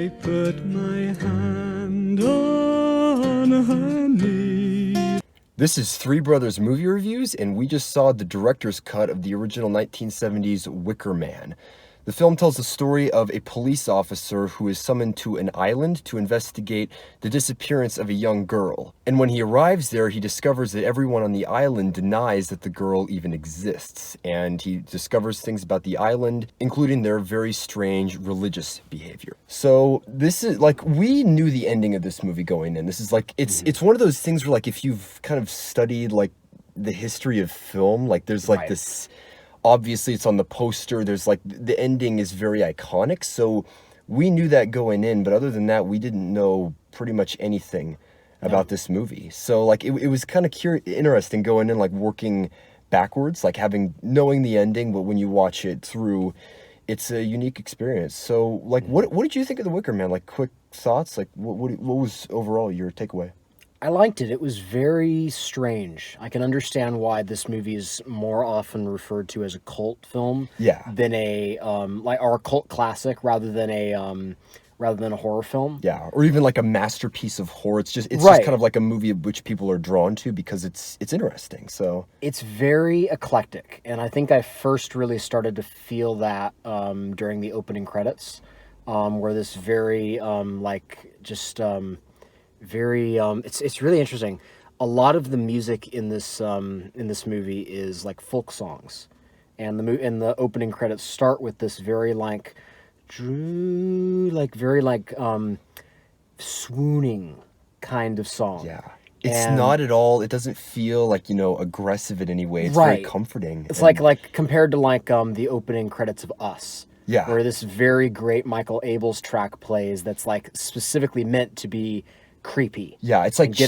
I put my hand on her knee. This is Three Brothers Movie Reviews, and we just saw the director's cut of the original 1970s Wicker Man. The film tells the story of a police officer who is summoned to an island to investigate the disappearance of a young girl. And when he arrives there, he discovers that everyone on the island denies that the girl even exists. And he discovers things about the island, including their very strange religious behavior. So this is like, we knew the ending of this movie going in. This is like, it's one of those things where like, if you've kind of studied like the history of film, like there's like this... Obviously, it's on the poster. There's like, the ending is very iconic. So we knew that going in, but other than that, we didn't know pretty much anything about this movie. So like, it was kind of interesting going in, like working backwards, like knowing the ending, but when you watch it through, it's a unique experience. So like, what did you think of The Wicker Man? Like, quick thoughts? Like, what was overall your takeaway? I liked it. It was very strange. I can understand why this movie is more often referred to as a cult film, than a or a cult classic rather than a horror film. Yeah, or even like a masterpiece of horror. It's just kind of like a movie which people are drawn to because it's interesting. So it's very eclectic, and I think I first really started to feel that during the opening credits, where this very it's really interesting. A lot of the music in this movie is like folk songs, and the opening credits start with this very swooning kind of song. Yeah. It's not at all, it doesn't feel like, aggressive in any way. It's very comforting. It's like compared to the opening credits of Us. Yeah. Where this very great Michael Abels track plays that's like specifically meant to be creepy. Yeah, it's like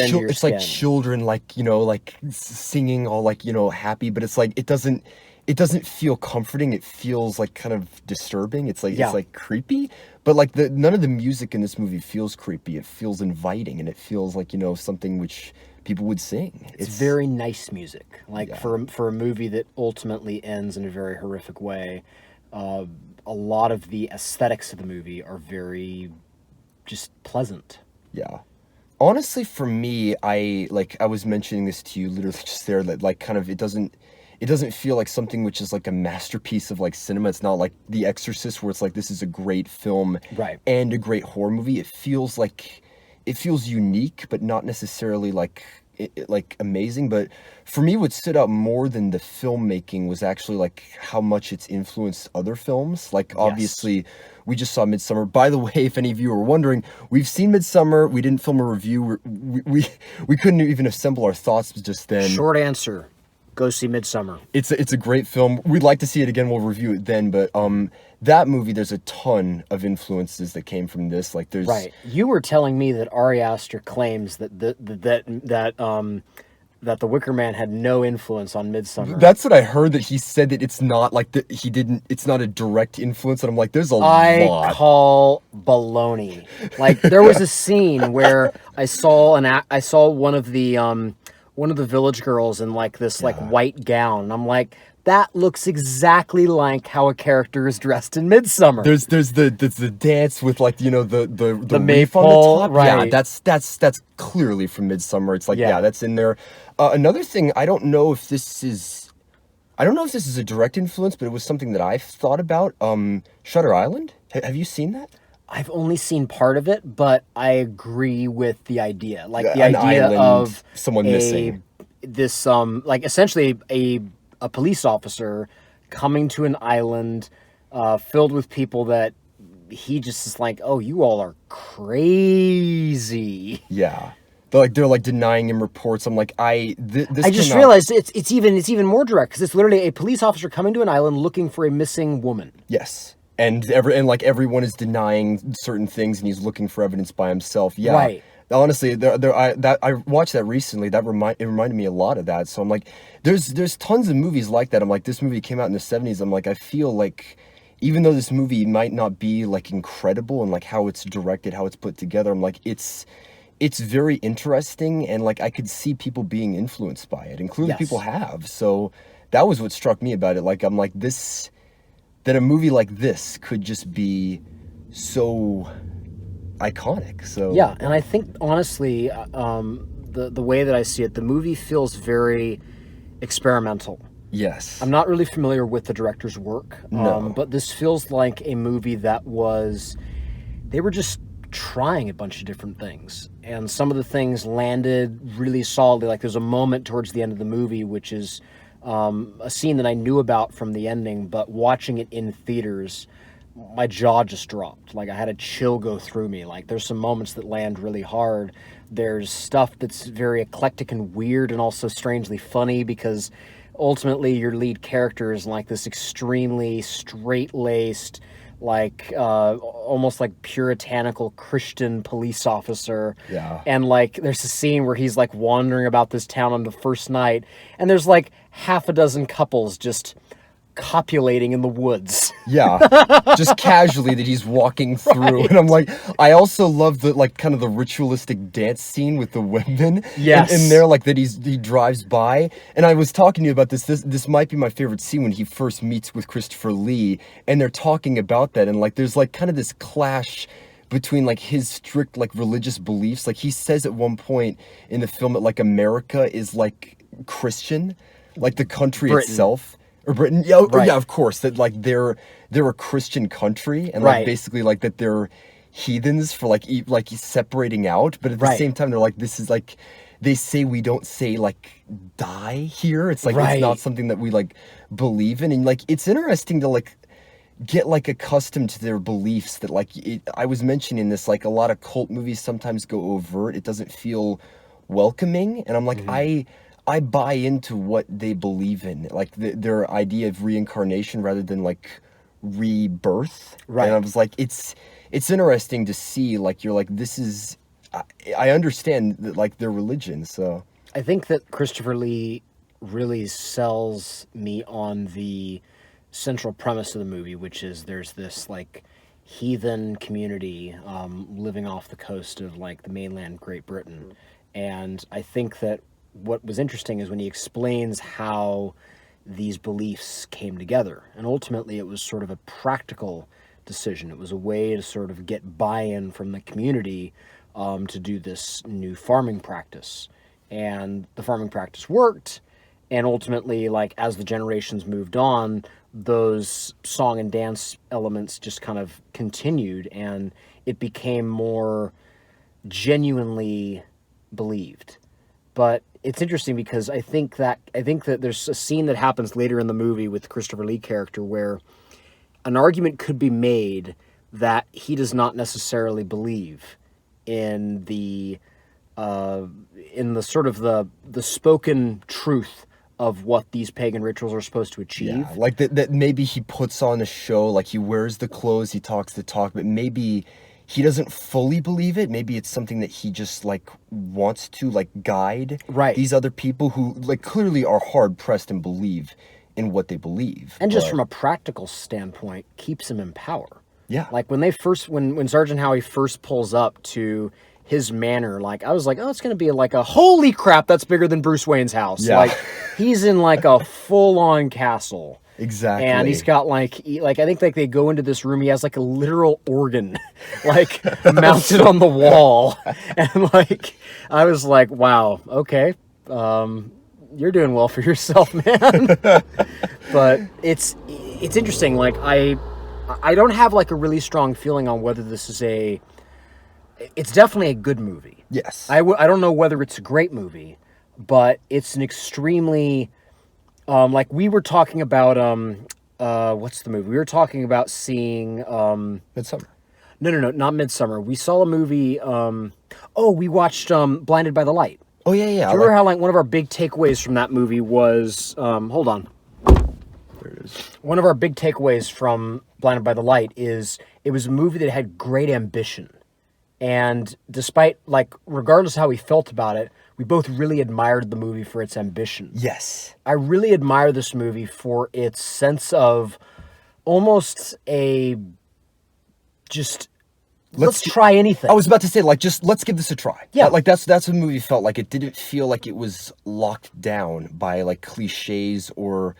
like children like singing all happy, but it's like it doesn't feel comforting. It feels like kind of disturbing. It's like it's like creepy, but like none of the music in this movie feels creepy. It feels inviting, and it feels like something which people would sing. It's very nice music. Like for a movie that ultimately ends in a very horrific way, a lot of the aesthetics of the movie are very just pleasant. Yeah. Honestly, for me, I was mentioning this to you literally just there, that like kind of it doesn't feel like something which is like a masterpiece of like cinema. It's not like The Exorcist, where it's like this is a great film and a great horror movie. It feels unique, but not necessarily like amazing. But for me, what stood out more than the filmmaking was actually like how much it's influenced other films. Like obviously, we just saw Midsommar. By the way, if any of you are wondering, we've seen Midsommar. We didn't film a review. We couldn't even assemble our thoughts just then. Short answer: go see Midsommar. It's a great film. We'd like to see it again. We'll review it then. But that movie, there's a ton of influences that came from this. Like there's You were telling me that Ari Aster claims that that The Wicker Man had no influence on Midsommar. That's what I heard, that he said that it's not like it's not a direct influence, and I'm like, there's a lot. I call baloney. Like there was a scene where I saw one of the village girls in like this like white gown, and I'm like, that looks exactly like how a character is dressed in Midsommar. There's the dance with like the maple on the top. Yeah, that's clearly from Midsommar. It's like that's in there. Another thing, I don't know if this is a direct influence, but it was something that I've thought about. Shutter Island. Have you seen that? I've only seen part of it, but I agree with the idea. Like the An idea island, of someone missing. This like essentially a police officer coming to an island filled with people that he just is like, oh, you all are crazy. Yeah. They're like denying him reports. I'm like, I just realized it's even more direct, because it's literally a police officer coming to an island looking for a missing woman. Yes. And everyone is denying certain things, and he's looking for evidence by himself. Yeah. Right. Honestly, I watched that recently. It reminded me a lot of that. So I'm like, there's tons of movies like that. I'm like, this movie came out in the 70s. I'm like, I feel like even though this movie might not be like incredible and like how it's directed, how it's put together, I'm like, it's very interesting, and like I could see people being influenced by it, including people have. So that was what struck me about it. Like I'm like, that a movie like this could just be so iconic. So Yeah, and I think honestly, the way that I see it, the movie feels very experimental. yes, I'm not really familiar with the director's work, no, but this feels like a movie that they were just trying a bunch of different things. And some of the things landed really solidly. Like there's a moment towards the end of the movie, which is a scene that I knew about from the ending, but watching it in theaters, my jaw just dropped. Like I had a chill go through me. Like there's some moments that land really hard. There's stuff that's very eclectic and weird and also strangely funny because ultimately your lead character is like this extremely straight-laced, like almost like puritanical Christian police officer. yeah. And like there's a scene where he's like wandering about this town on the first night and there's like half a dozen couples just copulating in the woods. Yeah, just casually that he's walking through, Right. and I'm like, I also love the like kind of the ritualistic dance scene with the women. Yes. and there like that he drives by, and I was talking to you about this. This might be my favorite scene when he first meets with Christopher Lee, and they're talking about that, and like there's like kind of this clash between like his strict like religious beliefs. Like he says at one point in the film that like America is like Christian, like the country Britain. itself. Or Britain, yeah, oh, Right. yeah, of course. That like they're a Christian country, and like Right. basically like that they're heathens for like like separating out. But at the Right. same time, they're like this is like they say we don't say like die here. It's like Right. it's not something that we like believe in, and like it's interesting to like get like accustomed to their beliefs. That like I was mentioning this, like a lot of cult movies sometimes go overt. It doesn't feel welcoming, and I'm like I buy into what they believe in, like their idea of reincarnation rather than like rebirth. Right. And I was like, it's interesting to see, like you're like this is, I understand that like their religion. So I think that Christopher Lee really sells me on the central premise of the movie, which is there's this like heathen community living off the coast of like the mainland Great Britain. And I think that what was interesting is when he explains how these beliefs came together. And ultimately, it was sort of a practical decision. It was a way to sort of get buy-in from the community to do this new farming practice. And the farming practice worked. And ultimately, like as the generations moved on, those song and dance elements just kind of continued, and it became more genuinely believed. But it's interesting because I think that there's a scene that happens later in the movie with the Christopher Lee character where an argument could be made that he does not necessarily believe in the sort of the spoken truth of what these pagan rituals are supposed to achieve. yeah, like that maybe he puts on a show, like he wears the clothes, he talks the talk, but maybe he doesn't fully believe it. Maybe it's something that he just like wants to like guide Right. these other people who like clearly are hard pressed and believe in what they believe. And just But, from a practical standpoint, keeps him in power. yeah, Like when when Sergeant Howie first pulls up to his manor, like I was like, oh, it's gonna be like a holy crap, that's bigger than Bruce Wayne's house. Yeah. Like he's in like a full on castle. exactly. And he's got like I think like they go into this room, he has like a literal organ like mounted on the wall. And like I was like, wow, okay. You're doing well for yourself, man. But it's interesting. Like I don't have like a really strong feeling on whether this is it's definitely a good movie. yes, I don't know whether it's a great movie, but it's an extremely like we were talking about what's the movie? We were talking about seeing Midsummer. no, not Midsummer. We saw a movie we watched Blinded by the Light. Oh yeah, yeah. Do you remember how like one of our big takeaways from that movie was hold on. There it is. One of our big takeaways from Blinded by the Light is it was a movie that had great ambition. And despite, like, regardless of how we felt about it, we both really admired the movie for its ambition. Yes. I really admire this movie for its sense of almost a just let's try anything. I was about to say, like, just let's give this a try. Yeah. Like that's what the movie felt like. It didn't feel like it was locked down by like cliches or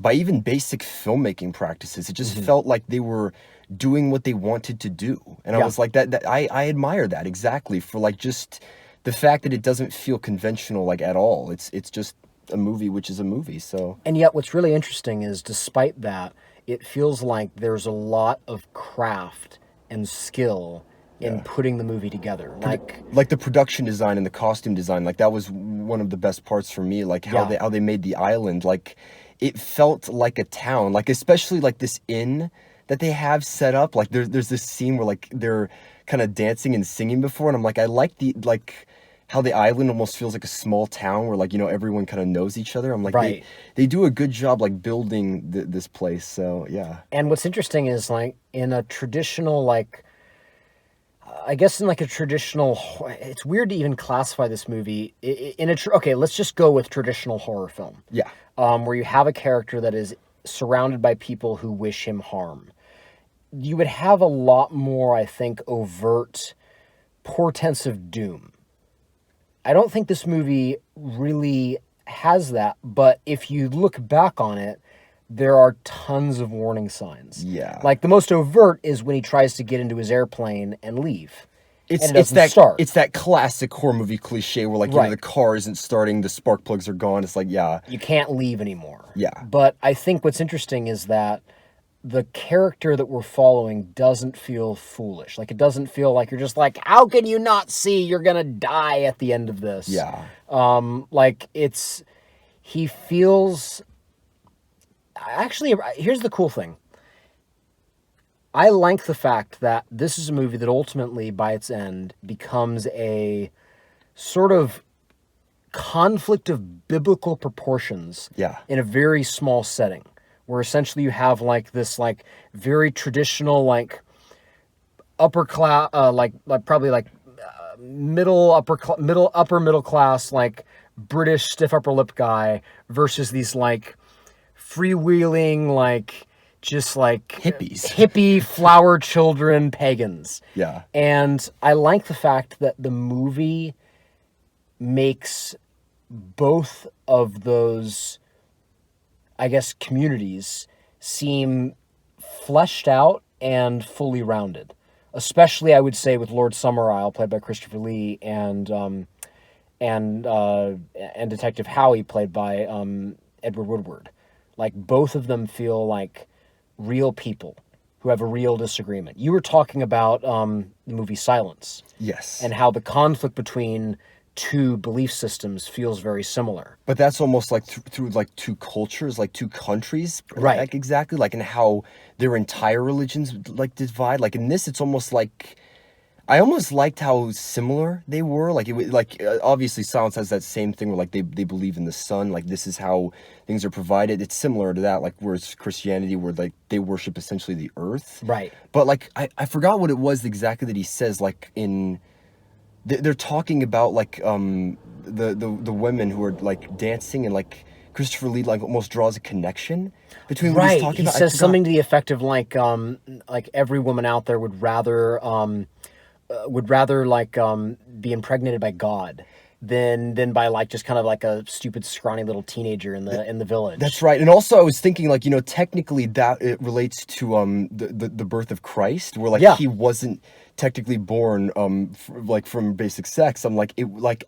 by even basic filmmaking practices. It just felt like they were doing what they wanted to do. And I was like, I admire that exactly, for like just the fact that it doesn't feel conventional like at all. It's just a movie, which is a movie. So And yet, what's really interesting is, despite that, it feels like there's a lot of craft and skill in putting the movie together. Like the production design and the costume design, like that was one of the best parts for me. Like how they made the island, like it felt like a town. Like especially like this inn that they have set up. Like there's this scene where like they're kind of dancing and singing before, and I'm like, I like how the island almost feels like a small town where like, you know, everyone kind of knows each other. I'm like, they do a good job like building this place. So yeah. And what's interesting is, like, in a traditional, like, I guess in like a traditional, it's weird to even classify this movie in a, okay, let's just go with traditional horror film. Yeah. Where you have a character that is surrounded by people who wish him harm. You would have a lot more, I think, overt portents of doom. I don't think this movie really has that, but if you look back on it, there are tons of warning signs. Yeah. Like, the most overt is when he tries to get into his airplane and leave. It's that classic horror movie cliche where like, you know, the car isn't starting, the spark plugs are gone. It's like, you can't leave anymore. Yeah. But I think what's interesting is that the character that we're following doesn't feel foolish. Like, it doesn't feel like you're just like, how can you not see you're gonna die at the end of this? Yeah. Like, he feels... Actually, here's the cool thing. I like the fact that this is a movie that ultimately, by its end, becomes a sort of conflict of biblical proportions in a very small setting, where essentially you have like this like very traditional like upper class, like probably like upper middle class, like British stiff upper lip guy versus these like freewheeling, like just like hippie flower children pagans. Yeah. And I like the fact that the movie makes both of those, I guess, communities seem fleshed out and fully rounded. Especially, I would say, with Lord Summerisle, played by Christopher Lee, and Detective Howie, played by Edward Woodward. Like, both of them feel like real people who have a real disagreement. You were talking about the movie Silence. Yes. And how the conflict between two belief systems feels very similar. But that's almost like through like two cultures, like two countries. Right. Like, exactly. Like, and how their entire religions like divide. Like, in this, it's almost like... I almost liked how similar they were. Like, obviously Silence has that same thing where like they believe in the sun. Like, this is how things are provided. It's similar to that, like, whereas Christianity, where like they worship essentially the earth. Right. But like, I forgot what it was exactly that he says, like, in... They're talking about like the women who are like dancing, and like Christopher Lee like almost draws a connection between what he's talking about. He says something to the effect of like every woman out there would rather like be impregnated by God than by like just kind of like a stupid scrawny little teenager in the village. That's right. And also I was thinking, like, you know, technically that it relates to the birth of Christ, where like he wasn't technically born from basic sex. I'm like,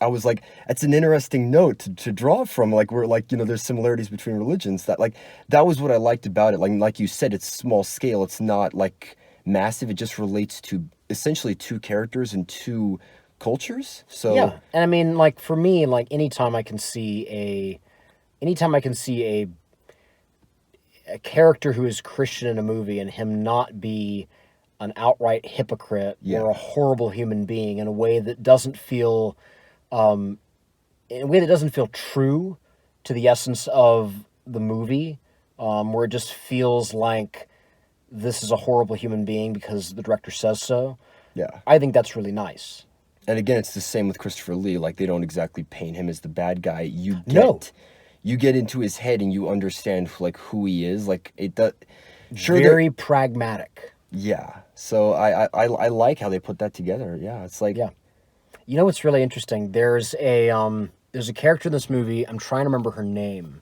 I was like, it's an interesting note to draw from, like, where like, you know, there's similarities between religions. That was what I liked about it. Like you said, it's small scale. It's not like massive. It just relates to essentially two characters and two cultures. So yeah. And I mean, like, for me, like, anytime I can see a character who is Christian in a movie and him not be an outright hypocrite or a horrible human being in a way that doesn't feel true to the essence of the movie, where it just feels like this is a horrible human being because the director says so. Yeah. I think that's really nice. And again, it's the same with Christopher Lee. Like, they don't exactly paint him as the bad guy. You get into his head and you understand like who he is. Like, it does. Sure, very pragmatic. Yeah. So I like how they put that together. Yeah. It's like, yeah. You know what's really interesting? There's a character in this movie. I'm trying to remember her name.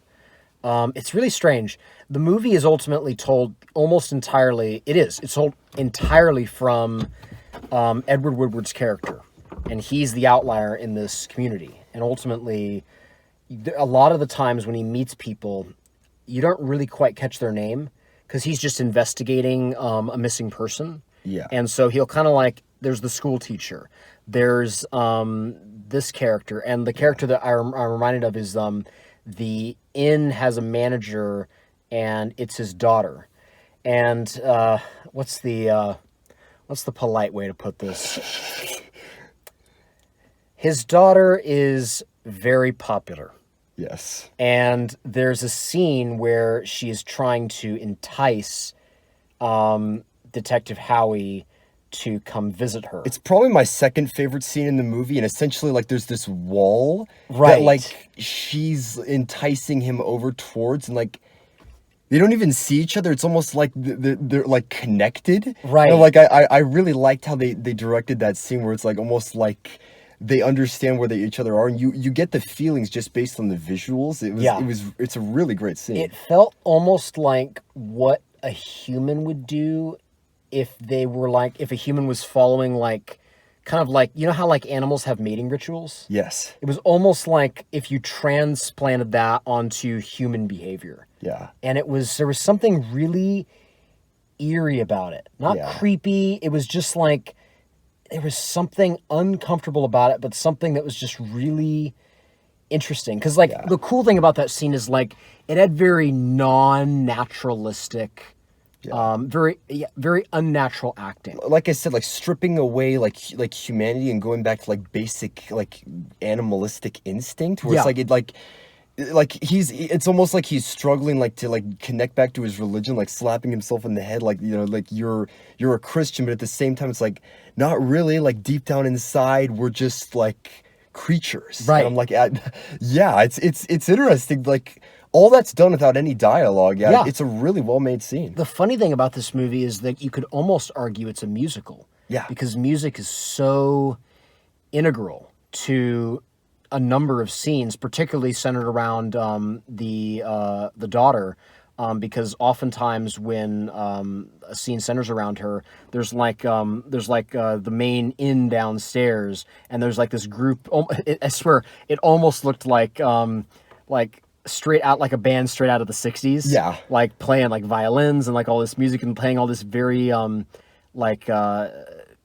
It's really strange. The movie is ultimately told almost entirely. It's told entirely from Edward Woodward's character, and he's the outlier in this community. And ultimately, a lot of the times when he meets people, you don't really quite catch their name because he's just investigating a missing person. Yeah. And so he'll kind of like, there's the school teacher, there's this character, and the character that I'm reminded of is the inn has a manager, and it's his daughter. And what's the polite way to put this? His daughter is very popular. Yes. And there's a scene where she is trying to entice Detective Howie to come visit her. It's probably my second favorite scene in the movie, and essentially, like, there's this wall Right. that, like, she's enticing him over towards, and, like, they don't even see each other. It's almost like they're like, connected. Right. And, like, I really liked how they directed that scene where it's, like, almost like they understand where each other are, and you get the feelings just based on the visuals. It's a really great scene. It felt almost like what a human would do if they were like, if a human was following, like, kind of like, you know how like animals have mating rituals? Yes. It was almost like if you transplanted that onto human behavior. Yeah. And there was something really eerie about it. Not creepy. It was just like, there was something uncomfortable about it, but something that was just really interesting. Because, like, the cool thing about that scene is, like, it had very non-naturalistic, very unnatural acting. Like I said, like, stripping away like humanity and going back to like basic like animalistic instinct, where it's it's almost like he's struggling like to like connect back to his religion, like slapping himself in the head, like, you know, like you're a Christian, but at the same time it's like, not really, like deep down inside we're just like creatures. Right. And I'm like, it's interesting, like all that's done without any dialogue. Yeah. It's a really well made scene. The funny thing about this movie is that you could almost argue it's a musical. Yeah. Because music is so integral to a number of scenes, particularly centered around the daughter, because oftentimes when a scene centers around her, there's like the main inn downstairs, and there's like this group. I swear, it almost looked like straight out, like a band straight out of the 60s. Yeah. Like playing like violins and like all this music and playing all this very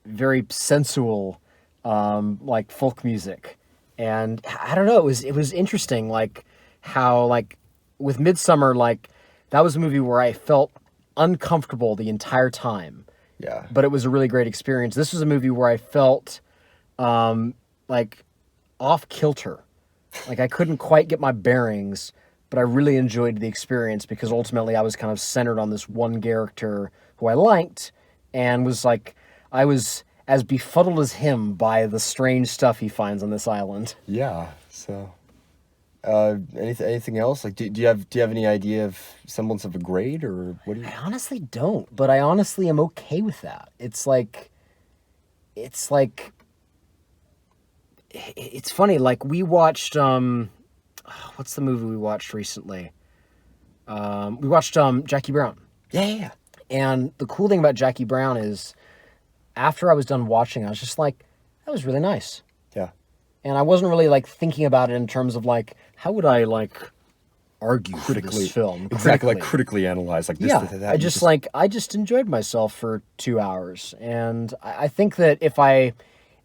very sensual like folk music. And I don't know, it was interesting, like how, like with Midsummer, like that was a movie where I felt uncomfortable the entire time. Yeah. But it was a really great experience. This was a movie where I felt like off kilter. Like I couldn't quite get my bearings, but I really enjoyed the experience because ultimately I was kind of centered on this one character who I liked, and was like, I was as befuddled as him by the strange stuff he finds on this island. Yeah. So, anything else? Like, do you have any idea of semblance of a grade, or what do you? I honestly don't, but I honestly am okay with that. It's funny. Like we watched, what's the movie we watched recently? We watched Jackie Brown. Yeah. And the cool thing about Jackie Brown is, after I was done watching, I was just like, that was really nice. Yeah. And I wasn't really like thinking about it in terms of like, how would I like argue for this film? Exactly, like critically analyze, like this, that. I just enjoyed myself for 2 hours, and I think that if I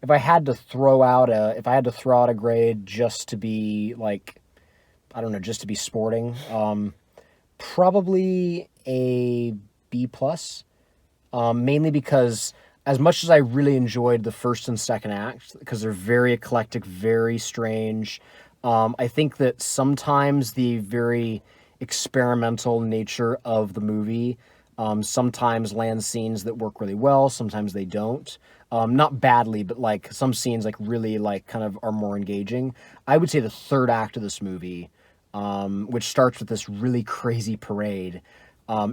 had to throw out a grade just to be like, I don't know, just to be sporting, probably a B+, mainly because as much as I really enjoyed the first and second act, because they're very eclectic, very strange, I think that sometimes the very experimental nature of the movie sometimes lands scenes that work really well, sometimes they don't. Not badly, but like some scenes like really like kind of are more engaging. I would say the third act of this movie, which starts with this really crazy parade,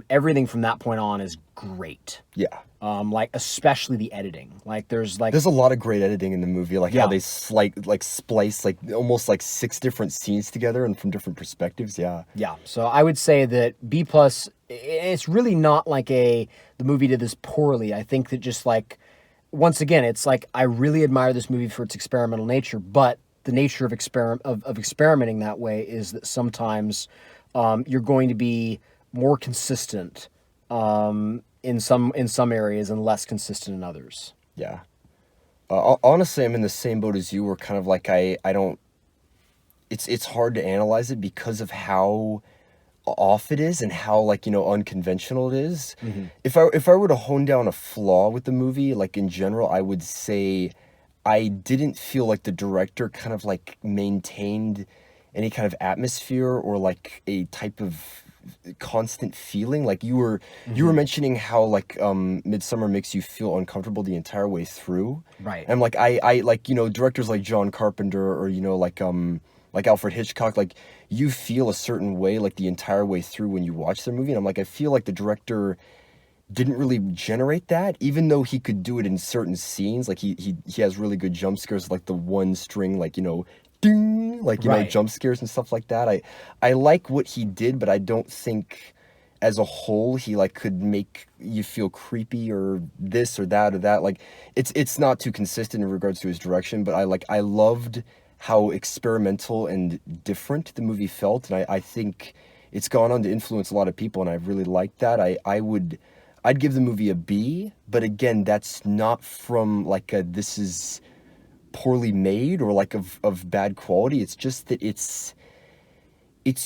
everything from that point on is great. Yeah. Like especially the editing. Like there's a lot of great editing in the movie, like how they splice like almost like 6 different scenes together and from different perspectives. Yeah. Yeah. So I would say that B+, it's really not like the movie did this poorly. I think that just like once again, it's like I really admire this movie for its experimental nature, but the nature of experimenting that way is that sometimes you're going to be more consistent in some areas and less consistent in others. Yeah. Honestly, I'm in the same boat as you. Where kind of like I don't. It's hard to analyze it because of how off it is and how, like, you know, unconventional it is. If I were to hone down a flaw with the movie, like in general, I would say I didn't feel like the director kind of like maintained any kind of atmosphere or like a type of constant feeling. Like you were mentioning how like Midsummer makes you feel uncomfortable the entire way through. Right. And like I like, you know, directors like John Carpenter or, you know, like Alfred Hitchcock, like you feel a certain way like the entire way through when you watch their movie. And I'm like, I feel like the director didn't really generate that, even though he could do it in certain scenes. Like he has really good jump scares, like the one string, like, you know, ding, like, you know, jump scares and stuff like that. I like what he did, but I don't think as a whole he like could make you feel creepy or this or that or that. Like it's not too consistent in regards to his direction, but I loved how experimental and different the movie felt, and I think it's gone on to influence a lot of people, and I really liked that. I'd give the movie a B, but again, that's not from like a this is poorly made or like of bad quality. It's just that it's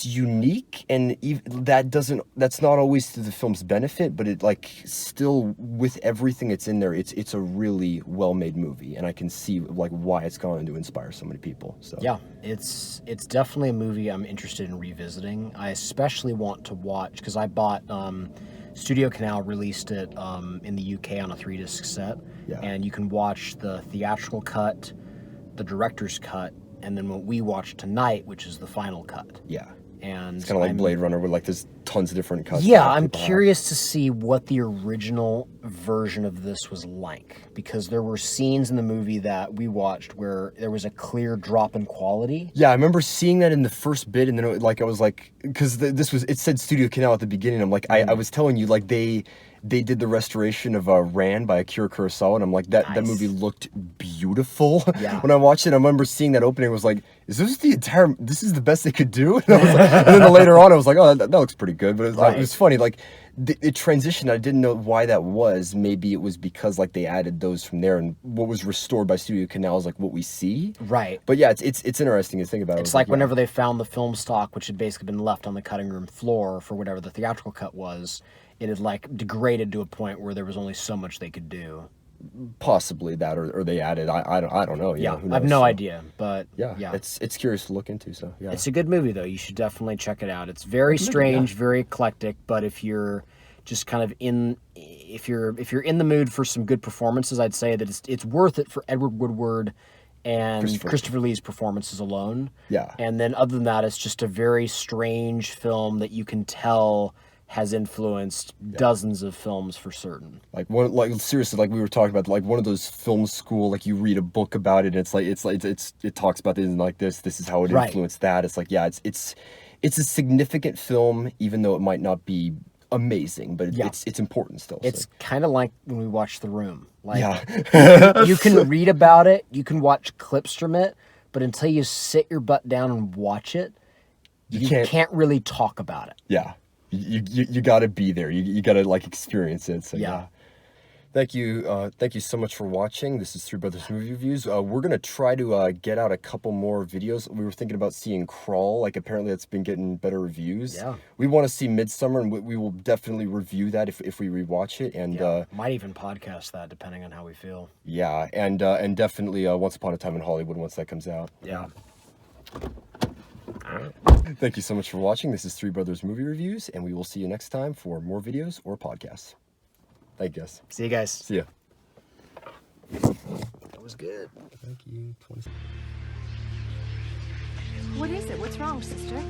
unique, and that's not always to the film's benefit, but it like still with everything that's in there, it's a really well-made movie, and I can see like why it's gone on to inspire so many people. So yeah, it's definitely a movie I'm interested in revisiting. I especially want to watch because I bought Studio Canal released it in the UK on a 3-disc set, and you can watch the theatrical cut, the director's cut, and then what we watched tonight, which is the final cut. Yeah. And it's kind of like Blade Runner, where like there's tons of different cuts. Yeah, I'm curious to see what the original version of this was like, because there were scenes in the movie that we watched where there was a clear drop in quality. Yeah, I remember seeing that in the first bit, and then I was like, because it said Studio Canal at the beginning. I'm like, I was telling you, like they did the restoration of Ran by Akira Kurosawa, and I'm like, that movie looked beautiful. Yeah. When I watched it, I remember seeing that opening, I was like, this is the best they could do? And, I was like, and then later on, I was like, oh, that looks pretty good. But it was funny, like, it transitioned. I didn't know why that was. Maybe it was because, like, they added those from there, and what was restored by Studio Canal is, like, what we see. Right. But, yeah, it's interesting to think about. It's like whenever they found the film stock, which had basically been left on the cutting room floor for whatever the theatrical cut was, it had like degraded to a point where there was only so much they could do. Possibly that, or they added. I don't know. Yeah, who knows? I have no idea, but yeah, it's curious to look into. So yeah, it's a good movie though. You should definitely check it out. It's very strange, very eclectic, but if you're just kind of if you're in the mood for some good performances, I'd say that it's worth it for Edward Woodward and Christopher Lee's performances alone. Yeah, and then other than that, it's just a very strange film that you can tell has influenced dozens of films for certain. Like seriously, like we were talking about, like one of those film school, like you read a book about it, and it talks about it and like this is how it influenced that. It's like, yeah, it's a significant film, even though it might not be amazing, but it's important still. It's kind of like when we watch The Room. Like yeah. you can read about it, you can watch clips from it, but until you sit your butt down and watch it, you can't really talk about it. Yeah. You got to be there. You got to like experience it. So yeah. Thank you so much for watching. This is Three Brothers Movie Reviews. We're gonna try to get out a couple more videos. We were thinking about seeing Crawl. Like apparently it's been getting better reviews. Yeah. We want to see Midsummer, and we will definitely review that if we rewatch it. And might even podcast that depending on how we feel. Yeah, and definitely Once Upon a Time in Hollywood once that comes out. Yeah. All right. Thank you so much for watching. This is Three Brothers Movie Reviews, and we will see you next time for more videos or podcasts. Thank you, guys. See you guys. See ya. That was good. Thank you. What is it? What's wrong, sister?